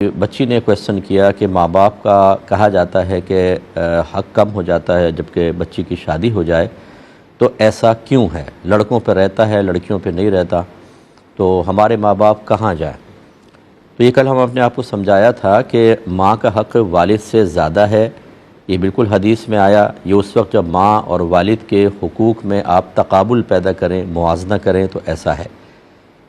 بچی نے کویشچن کیا کہ ماں باپ کا کہا جاتا ہے کہ حق کم ہو جاتا ہے جبکہ بچی کی شادی ہو جائے، تو ایسا کیوں ہے؟ لڑکوں پہ رہتا ہے، لڑکیوں پہ نہیں رہتا، تو ہمارے ماں باپ کہاں جائیں؟ تو یہ کل ہم اپنے آپ کو سمجھایا تھا کہ ماں کا حق والد سے زیادہ ہے۔ یہ بالکل حدیث میں آیا، یہ اس وقت جب ماں اور والد کے حقوق میں آپ تقابل پیدا کریں، موازنہ کریں تو ایسا ہے۔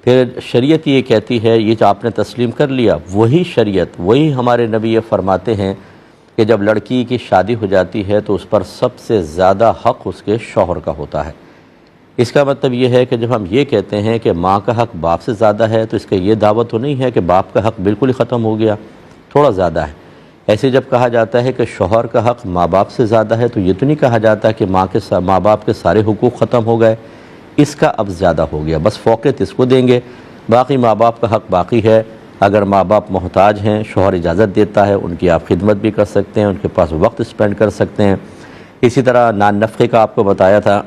پھر شریعت یہ کہتی ہے، یہ جو آپ نے تسلیم کر لیا، وہی شریعت، وہی ہمارے نبی یہ فرماتے ہیں کہ جب لڑکی کی شادی ہو جاتی ہے تو اس پر سب سے زیادہ حق اس کے شوہر کا ہوتا ہے۔ اس کا مطلب یہ ہے کہ جب ہم یہ کہتے ہیں کہ ماں کا حق باپ سے زیادہ ہے تو اس کا یہ دعویٰ تو نہیں ہے کہ باپ کا حق بالکل ہی ختم ہو گیا، تھوڑا زیادہ ہے۔ ایسے جب کہا جاتا ہے کہ شوہر کا حق ماں باپ سے زیادہ ہے تو یہ تو نہیں کہا جاتا کہ ماں باپ کے سارے حقوق ختم ہو گئے، اس کا اب زیادہ ہو گیا، بس فوقیت اس کو دیں گے، باقی ماں باپ کا حق باقی ہے۔ اگر ماں باپ محتاج ہیں، شوہر اجازت دیتا ہے، ان کی آپ خدمت بھی کر سکتے ہیں، ان کے پاس وقت اسپینڈ کر سکتے ہیں۔ اسی طرح نان نفقے کا آپ کو بتایا تھا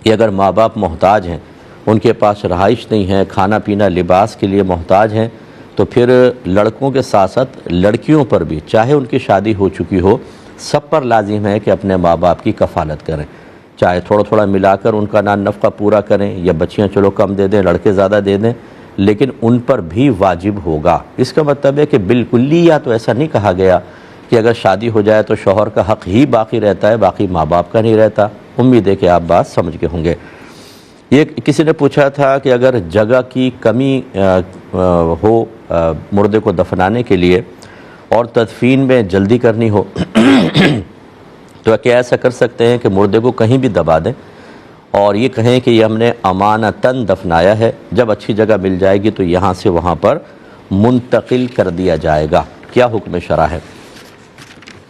کہ اگر ماں باپ محتاج ہیں، ان کے پاس رہائش نہیں ہے، کھانا پینا لباس کے لیے محتاج ہیں، تو پھر لڑکوں کے ساتھ ساتھ لڑکیوں پر بھی، چاہے ان کی شادی ہو چکی ہو، سب پر لازم ہے کہ اپنے ماں باپ کی کفالت کریں، چاہے تھوڑا تھوڑا ملا کر ان کا نان نفقہ پورا کریں یا بچیاں چلو کم دے دیں، لڑکے زیادہ دے دیں، لیکن ان پر بھی واجب ہوگا۔ اس کا مطلب ہے کہ بالکلی یا تو ایسا نہیں کہا گیا کہ اگر شادی ہو جائے تو شوہر کا حق ہی باقی رہتا ہے، باقی ماں باپ کا نہیں رہتا۔ امید ہے کہ آپ بات سمجھ کے ہوں گے۔ یہ کسی نے پوچھا تھا کہ اگر جگہ کی کمی ہو مردے کو دفنانے کے لیے اور تدفین میں جلدی کرنی ہو تو کیا ایسا کر سکتے ہیں کہ مردے کو کہیں بھی دبا دیں اور یہ کہیں کہ یہ ہم نے امانتاً دفنایا ہے، جب اچھی جگہ مل جائے گی تو یہاں سے وہاں پر منتقل کر دیا جائے گا؟ کیا حکم شرع ہے؟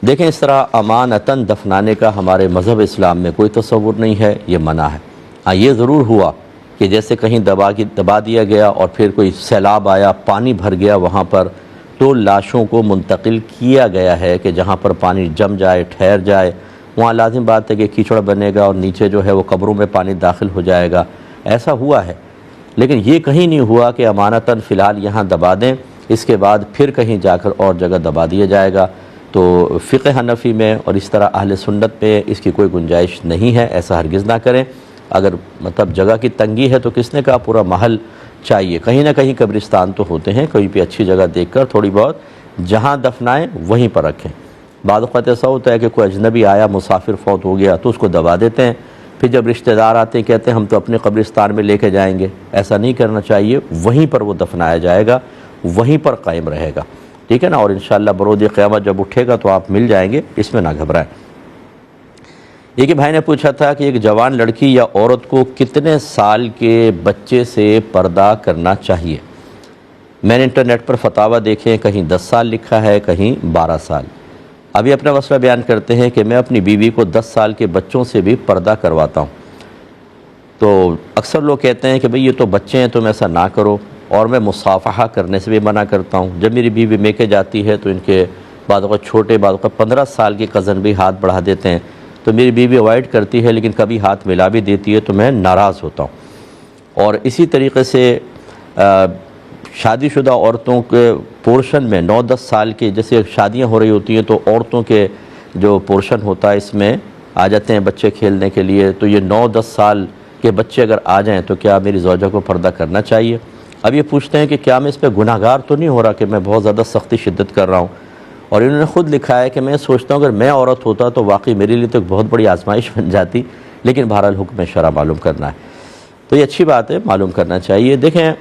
دیکھیں، اس طرح امانتاً دفنانے کا ہمارے مذہب اسلام میں کوئی تصور نہیں ہے، یہ منع ہے۔ ہاں، یہ ضرور ہوا کہ جیسے کہیں دبا دیا گیا اور پھر کوئی سیلاب آیا، پانی بھر گیا وہاں پر، تو لاشوں کو منتقل کیا گیا ہے کہ جہاں پر پانی جم جائے، ٹھہر جائے، وہاں لازم بات ہے کہ کیچڑ بنے گا اور نیچے جو ہے وہ قبروں میں پانی داخل ہو جائے گا، ایسا ہوا ہے۔ لیکن یہ کہیں نہیں ہوا کہ امانتاً فی الحال یہاں دبا دیں، اس کے بعد پھر کہیں جا کر اور جگہ دبا دیا جائے گا۔ تو فقہ حنفی میں اور اس طرح اہل سنت میں اس کی کوئی گنجائش نہیں ہے، ایسا ہرگز نہ کریں۔ اگر مطلب جگہ کی تنگی ہے تو کس نے کہا پورا محل چاہیے؟ کہیں نہ کہیں قبرستان تو ہوتے ہیں، کہیں پہ اچھی جگہ دیکھ کر تھوڑی بہت جہاں دفنائیں وہیں پر رکھیں۔ بعض اوقات ایسا ہوتا ہے کہ کوئی اجنبی آیا، مسافر فوت ہو گیا تو اس کو دبا دیتے ہیں، پھر جب رشتہ دار آتے ہیں کہتے ہیں ہم تو اپنے قبرستان میں لے کے جائیں گے۔ ایسا نہیں کرنا چاہیے، وہیں پر وہ دفنایا جائے گا، وہیں پر قائم رہے گا، ٹھیک ہے نا؟ اور انشاءاللہ بروز قیامت جب اٹھے گا تو آپ مل جائیں گے، اس میں نہ گھبرائیں۔ یہ کہ بھائی نے پوچھا تھا کہ ایک جوان لڑکی یا عورت کو کتنے سال کے بچے سے پردہ کرنا چاہیے؟ میں نے انٹرنیٹ پر فتاویٰ دیکھیں، کہیں 10 سال لکھا ہے، کہیں 12 سال۔ ابھی اپنا مسئلہ بیان کرتے ہیں کہ میں اپنی بیوی کو 10 سال کے بچوں سے بھی پردہ کرواتا ہوں۔ تو اکثر لوگ کہتے ہیں کہ بھئی یہ تو بچے ہیں تم ایسا نہ کرو، اور میں مصافحہ کرنے سے بھی منع کرتا ہوں۔ جب میری بیوی میکے جاتی ہے تو ان کے بعض اوقات چھوٹے، بعض اوقات 15 سال کے کزن بھی ہاتھ بڑھا دیتے ہیں، تو میری بیوی اوائڈ کرتی ہے، لیکن کبھی ہاتھ ملا بھی دیتی ہے تو میں ناراض ہوتا ہوں۔ اور اسی طریقے سے شادی شدہ عورتوں کے پورشن میں 9-10 سال کے جیسے شادیاں ہو رہی ہوتی ہیں تو عورتوں کے جو پورشن ہوتا ہے اس میں آ جاتے ہیں بچے کھیلنے کے لیے، تو یہ 9-10 سال کے بچے اگر آ جائیں تو کیا میری زوجہ کو پردہ کرنا چاہیے؟ اب یہ پوچھتے ہیں کہ کیا میں اس پہ گناہ گار تو نہیں ہو رہا کہ میں بہت زیادہ سختی شدت کر رہا ہوں؟ اور انہوں نے خود لکھا ہے کہ میں سوچتا ہوں اگر میں عورت ہوتا تو واقعی میرے لیے تو ایک بہت بڑی آزمائش بن جاتی، لیکن بہرحال حکم شرع معلوم کرنا ہے تو یہ اچھی بات ہے، معلوم کرنا چاہیے۔ دیکھیں،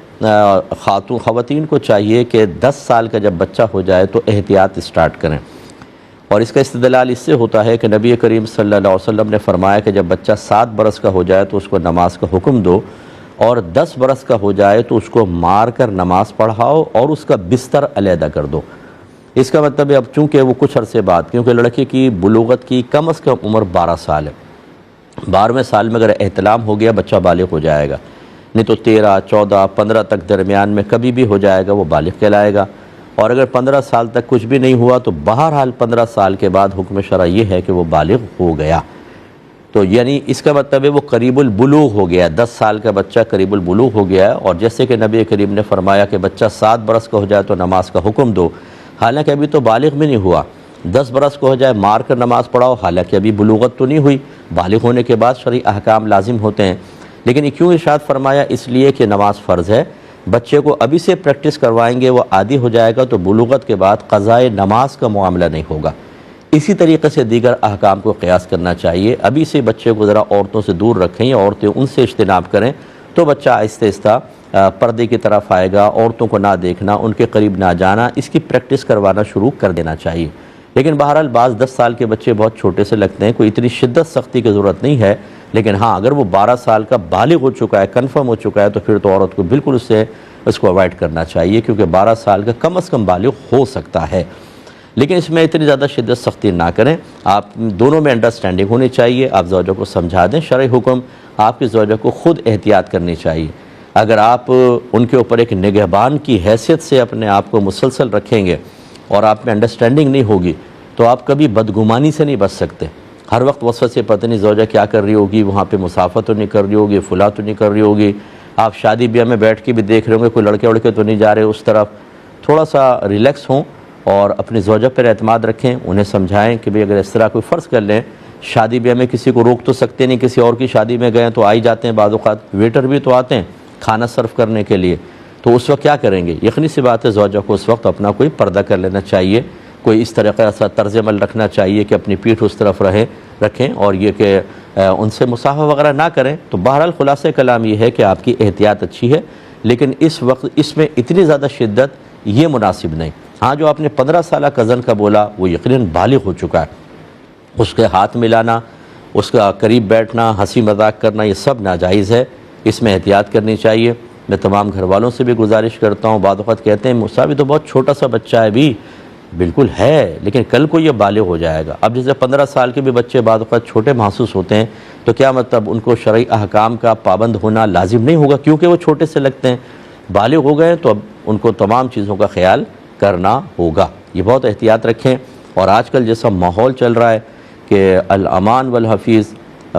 خواتین کو چاہیے کہ 10 سال کا جب بچہ ہو جائے تو احتیاط اسٹارٹ کریں، اور اس کا استدلال اس سے ہوتا ہے کہ نبی کریم صلی اللہ علیہ وسلم نے فرمایا کہ جب بچہ 7 برس کا ہو جائے تو اس کو نماز کا حکم دو، اور 10 برس کا ہو جائے تو اس کو مار کر نماز پڑھاؤ اور اس کا بستر علیحدہ کر دو۔ اس کا مطلب ہے اب چونکہ وہ کچھ عرصے بعد، کیونکہ لڑکے کی بلوغت کی کم از کم عمر 12 سال ہے، 12ویں سال میں اگر احتلام ہو گیا بچہ بالغ ہو جائے گا، نہیں تو 13، 14، 15 تک درمیان میں کبھی بھی ہو جائے گا، وہ بالغ کہلائے گا۔ اور اگر 15 سال تک کچھ بھی نہیں ہوا تو بہرحال 15 سال کے بعد حکم شرع یہ ہے کہ وہ بالغ ہو گیا۔ تو یعنی اس کا مطلب ہے وہ قریب البلوغ ہو گیا، 10 سال کا بچہ قریب البلوغ ہو گیا ہے۔ اور جیسے کہ نبی کریم نے فرمایا کہ بچہ 7 برس کا ہو جائے تو نماز کا حکم دو، حالانکہ ابھی تو بالغ بھی نہیں ہوا۔ 10 برس کا ہو جائے مار کر نماز پڑھاؤ، حالانکہ ابھی بلوغت تو نہیں ہوئی، بالغ ہونے کے بعد شرعی احکام لازم ہوتے ہیں۔ لیکن یہ کیوں ارشاد فرمایا؟ اس لیے کہ نماز فرض ہے، بچے کو ابھی سے پریکٹس کروائیں گے، وہ عادی ہو جائے گا تو بلوغت کے بعد قضائے نماز کا معاملہ نہیں ہوگا۔ اسی طریقے سے دیگر احکام کو قیاس کرنا چاہیے، ابھی سے بچے کو ذرا عورتوں سے دور رکھیں یا عورتیں ان سے اجتناب کریں تو بچہ آہستہ آہستہ پردے کی طرف آئے گا، عورتوں کو نہ دیکھنا، ان کے قریب نہ جانا، اس کی پریکٹس کروانا شروع کر دینا چاہیے۔ لیکن بہرحال بعض 10 سال کے بچے بہت چھوٹے سے لگتے ہیں، کوئی اتنی شدت سختی کی ضرورت نہیں ہے، لیکن ہاں اگر وہ 12 سال کا بالغ ہو چکا ہے، کنفرم ہو چکا ہے، تو پھر تو عورت کو بالکل اس کو اوائڈ کرنا چاہیے، کیونکہ 12 سال کا کم از کم بالغ ہو سکتا ہے۔ لیکن اس میں اتنی زیادہ شدت سختی نہ کریں، آپ دونوں میں انڈرسٹینڈنگ ہونی چاہیے، آپ زوجہ کو سمجھا دیں شرعی حکم، آپ کی زوجہ کو خود احتیاط کرنی چاہیے۔ اگر آپ ان کے اوپر ایک نگہبان کی حیثیت سے اپنے آپ کو مسلسل رکھیں گے اور آپ میں انڈرسٹینڈنگ نہیں ہوگی تو آپ کبھی بدگمانی سے نہیں بچ سکتے۔ ہر وقت وسوسے پتہ نہیں زوجہ کیا کر رہی ہوگی، وہاں پہ مسافر تو نہیں کر رہی ہوگی، فلاں تو نہیں کر رہی ہوگی، آپ شادی بیاہ میں بیٹھ کے بھی دیکھ رہے ہوں گے کوئی لڑکے وڑکے تو نہیں جا رہے اس طرف۔ تھوڑا سا ریلیکس ہوں اور اپنی زوجہ پر اعتماد رکھیں، انہیں سمجھائیں کہ اگر اس طرح کوئی فرض کر لیں، شادی بیاہ میں کسی کو روک تو سکتے نہیں، کسی اور کی شادی میں گئے تو آ ہی جاتے ہیں، بعض اوقات ویٹر بھی تو آتے ہیں کھانا سرو کرنے کے لیے، تو اس وقت کیا کریں گے؟ یقینی سی بات ہے زوجہ کو اس وقت اپنا کوئی پردہ کر لینا چاہیے، کوئی اس طرح کا طرز عمل رکھنا چاہیے کہ اپنی پیٹھ اس طرف رکھیں، اور یہ کہ ان سے مصافحہ وغیرہ نہ کریں۔ تو بہرحال خلاصہ کلام یہ ہے کہ آپ کی احتیاط اچھی ہے، لیکن اس وقت اس میں اتنی زیادہ شدت یہ مناسب نہیں۔ ہاں جو آپ نے 15 سالہ کزن کا بولا وہ یقیناً بالغ ہو چکا ہے، اس کے ہاتھ ملانا، اس کا قریب بیٹھنا، ہنسی مذاق کرنا، یہ سب ناجائز ہے، اس میں احتیاط کرنی چاہیے۔ میں تمام گھر والوں سے بھی گزارش کرتا ہوں، بعض اوقات کہتے ہیں مصعب تو بہت چھوٹا سا بچہ ہے بھی، بالکل ہے، لیکن کل کو یہ بالغ ہو جائے گا۔ اب جیسے 15 سال کے بھی بچے بعض اوقات چھوٹے محسوس ہوتے ہیں، تو کیا مطلب ان کو شرعی احکام کا پابند ہونا لازم نہیں ہوگا کیونکہ وہ چھوٹے سے لگتے ہیں؟ بالغ ہو گئے تو اب ان کو تمام چیزوں کا خیال کرنا ہوگا۔ یہ بہت احتیاط رکھیں۔ اور آج کل جیسا ماحول چل رہا ہے کہ الامان والحفیظ،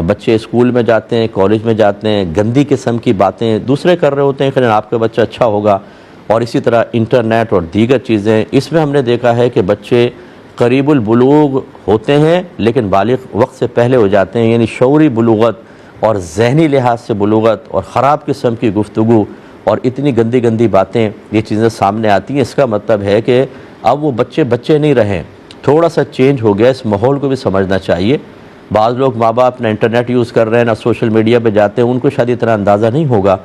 بچے اسکول میں جاتے ہیں، کالج میں جاتے ہیں، گندی قسم کی باتیں دوسرے کر رہے ہوتے ہیں، خیال آپ کا بچہ اچھا ہوگا، اور اسی طرح انٹرنیٹ اور دیگر چیزیں، اس میں ہم نے دیکھا ہے کہ بچے قریب البلوغ ہوتے ہیں لیکن بالغ وقت سے پہلے ہو جاتے ہیں، یعنی شعوری بلوغت اور ذہنی لحاظ سے بلوغت اور خراب قسم کی گفتگو اور اتنی گندی گندی باتیں، یہ چیزیں سامنے آتی ہیں۔ اس کا مطلب ہے کہ اب وہ بچے نہیں رہیں، تھوڑا سا چینج ہو گیا، اس ماحول کو بھی سمجھنا چاہیے۔ بعض لوگ ماں باپ نہ انٹرنیٹ یوز کر رہے ہیں، نہ سوشل میڈیا پہ جاتے ہیں، ان کو شاید اتنا اندازہ نہیں ہوگا۔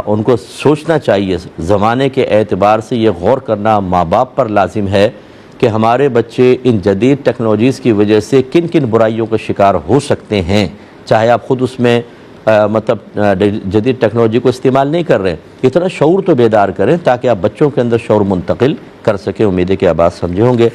ان کو سوچنا چاہیے، زمانے کے اعتبار سے یہ غور کرنا ماں باپ پر لازم ہے کہ ہمارے بچے ان جدید ٹیکنالوجیز کی وجہ سے کن کن برائیوں کا شکار ہو سکتے ہیں، چاہے آپ خود اس میں جدید ٹیکنالوجی کو استعمال نہیں کر رہے ہیں، اتنا شعور تو بیدار کریں تاکہ آپ بچوں کے اندر شعور منتقل کر سکیں۔ امید ہے کہ آپ بات سمجھے ہوں گے۔